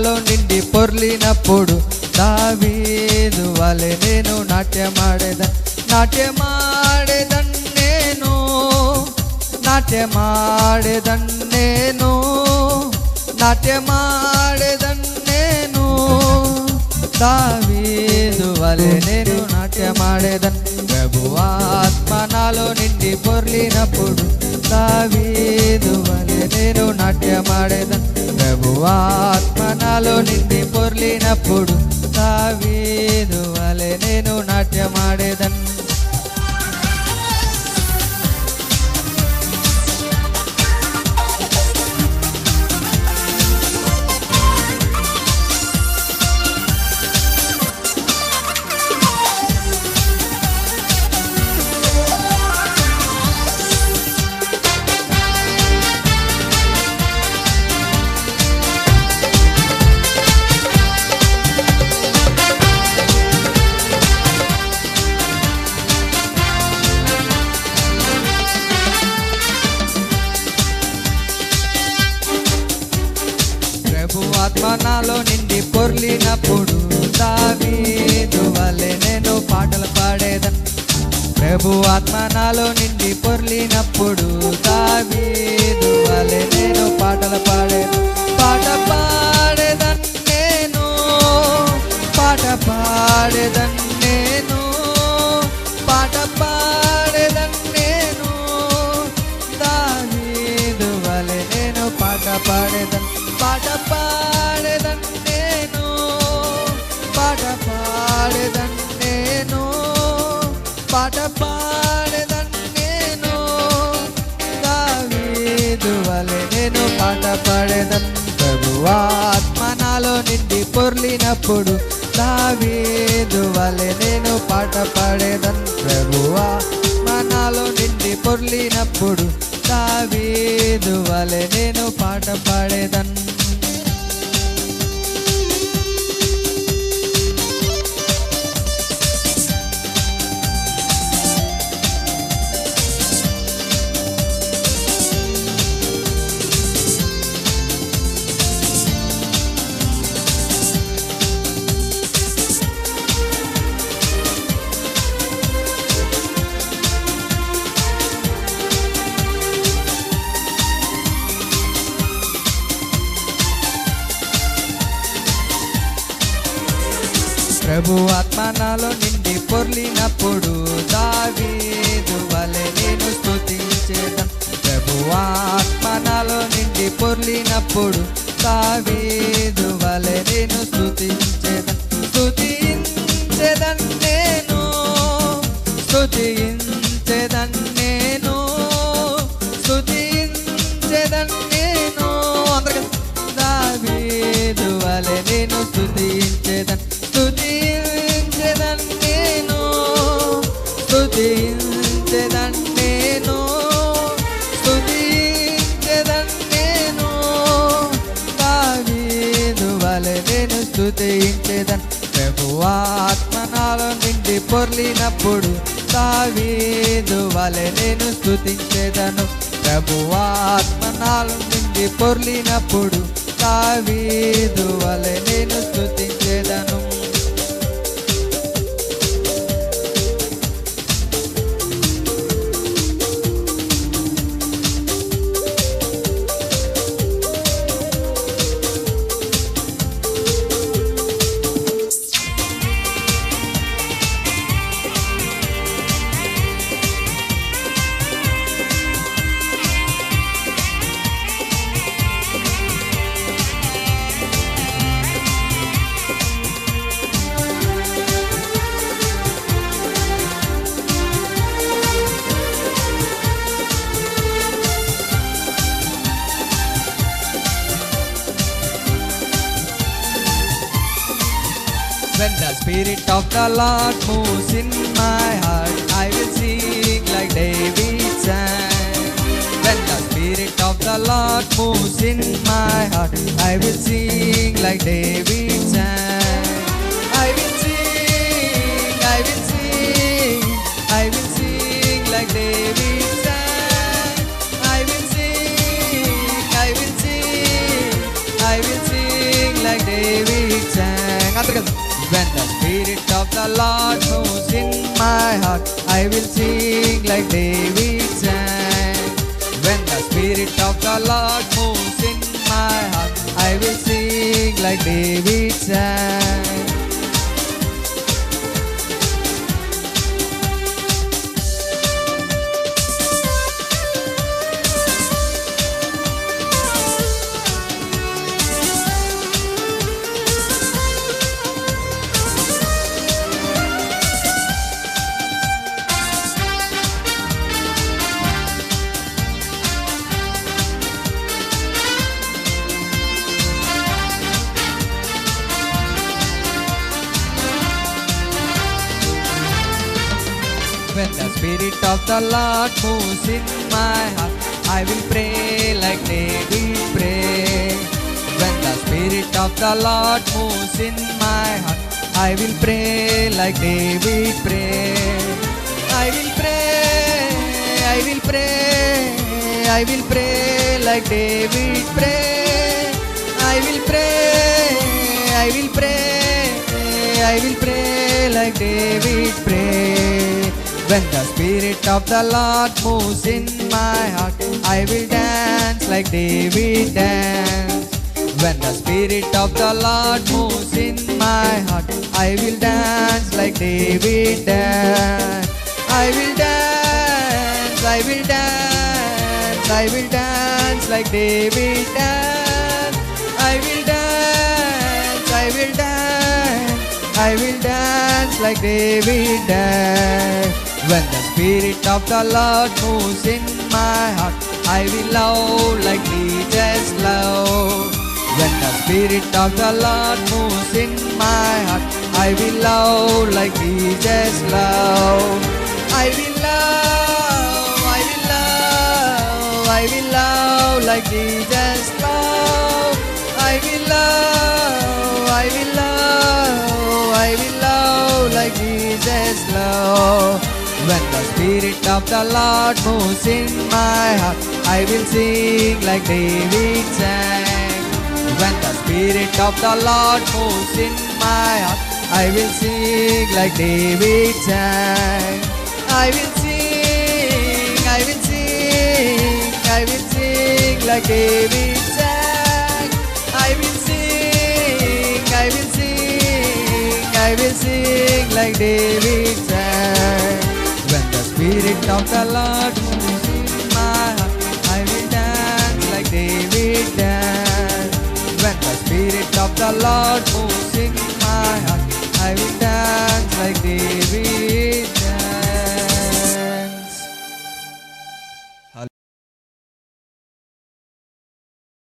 నాలో నిండి పొర్లినప్పుడు దావీదు వలె నేను నాట్యమాడేదన్ నేను నాట్యమాడేదన్ నేను దావీదు వలె నేను నాట్యమాడేదన్ ప్రభువాత్మ నాలో నిండి పొర్లినప్పుడు దావీదు వలె నేను నాట్యమాడేదన్ ప్రభువాత్మ నాలో నిండి పొర్లినప్పుడు దావీదు వలె నేను నాట్యమాడేదన్ ఆత్మ నాలో నిండి పొర్లినప్పుడు దావీదు వలె నేను పాటలు పాడేదన్ ప్రభు ఆత్మ నాలో నిండి పొర్లినప్పుడు దావీదు వలె నేను పాటలు పాడేదన్ పాట పాడేదన్ నేను పాట పాడేదన్ నేను పాట పాడేదన్ నేను దావీదు వలె నేను పాట పాడేదన్ పాట పాడేదన్ నేను పాట పాడేదన్ నేను పాట పాడేదన్ నేను దావీదు వలె నేను పాట పాడేదన్ ప్రభువాత్మ నాలో నిండి పొర్లినప్పుడు దావీదు వలె నేను పాట పాడేదన్ ప్రభువాత్మ నాలో నిండి పొర్లినప్పుడు దావీదు వలె నేను పాట పాడేదన్ ప్రభు ఆత్మ నాలో నిండి పొర్లినప్పుడు దావీదు వలె నేను స్తుతించేదన్ ప్రభు ఆత్మ నాలో నిండి పొర్లినప్పుడు దావీదు వలె నేను స్తుతించేదన్ నేను స్తుతించేదన్ నేను అందరికీ దావీదు వలె నేను స్తుతించేదన్ దావీదు వలె నేను స్తుతించేదన్ ప్రభువాత్మ నాలో నిండి పొర్లినప్పుడు దావీదు వలె నేను స్తుతించేదను ప్రభువాత్మ నాలో నిండి పొర్లినప్పుడు దావీదు వలె నేను స్తుతించేదను When the Spirit of the Lord moves in my heart, I will sing like David sang. When the Spirit of the Lord moves in my heart, I will sing like David sang. I will sing, I will sing, I will sing like David sang. I will sing, I will sing, I will sing like like David sang. When the Spirit of the Lord moves in my heart, I will sing like David sang. When the Spirit of the Lord moves in my heart, I will sing like David sang. When the Spirit of the Lord moves in my heart, I will pray like David prayed. When the Spirit of the Lord moves in my heart, I will pray like David prayed. I will pray, I will pray, I will pray like David prayed. I will pray, I will pray, I will pray like David prayed. When the Spirit of the Lord moves in my heart, I will dance like David danced. When the Spirit of the Lord moves in my heart, I will dance like David danced. I will dance, I will dance, I will dance like David danced. I will dance, I will dance, I will dance like David danced. When the Spirit of the Lord moves in my heart, I will love like Jesus love. When the Spirit of the Lord moves in my heart, I will love like Jesus love. I will love, I will love, I will love like Jesus love. I will love, I will love, I will love like Jesus love. When the Spirit of the Lord moves in my heart, I will sing like David sang. When the Spirit of the Lord moves in my heart, I will sing like David sang. I will sing, I will sing, I will sing like David sang. I will sing, I will sing, I will sing like David sang. When the Spirit of the Lord moves in my heart, I will dance like David danced. When the Spirit of the Lord moves in my heart, I will dance like David